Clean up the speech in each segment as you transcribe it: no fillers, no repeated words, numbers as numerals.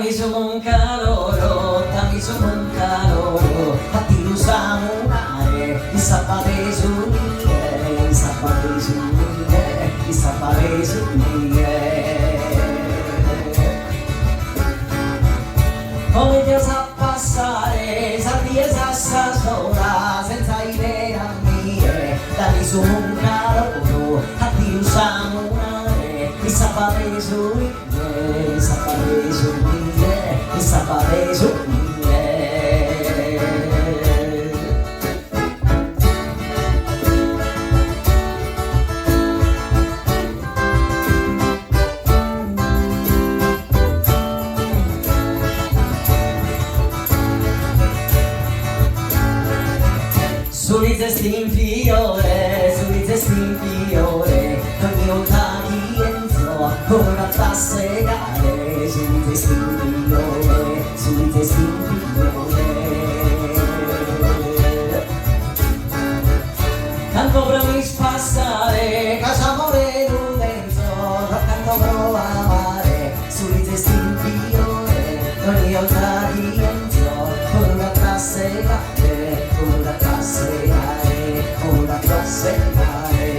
un caloro, dammi su un caloro, fatti lo samunare, i sabate su mie, i sabate su mie, i sabate su mie. Come Dio sa passare, sa dire sa sola, senza idea mie, dammi su un caloro, fatti lo samunare, i sabate su mie, i sabate su mie, i sabate su mie. Sui testi in fiore, sui testi in fiore, ogni volta che entro ora da segare, sui testi in fiore, sui testi in fiore. Canto per mi spassare, casa amore tu dentro, canto per amare, sui testi in fiore, ogni volta che entro ora da segare, ora da segare, ora da segare.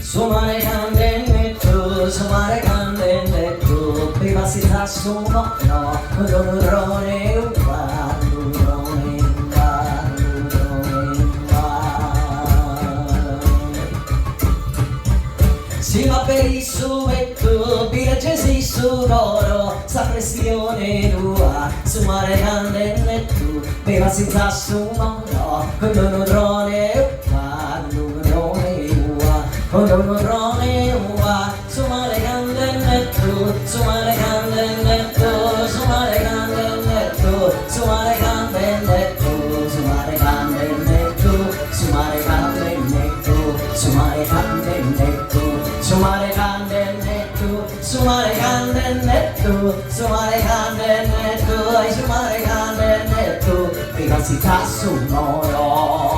Sumare candelletto, sumare candelletto, prima si sa sumo, no, l'orrone uva, l'orrone uva, l'orrone uva. Si va per il subetto, piragesi su loro, sa pressione tua, sumare candelletto, prima si sa sumo, no, l'orrone uva, l'orrone uva. Con un rone uva, sumare candelletto, sumare candelletto, sumare candelletto, sumare candelletto, sumare candelletto, sumare candelletto, sumare candelletto, sumare candelletto, sumare candelletto, sumare candelletto, sumare candelletto, prima si fa su un oro.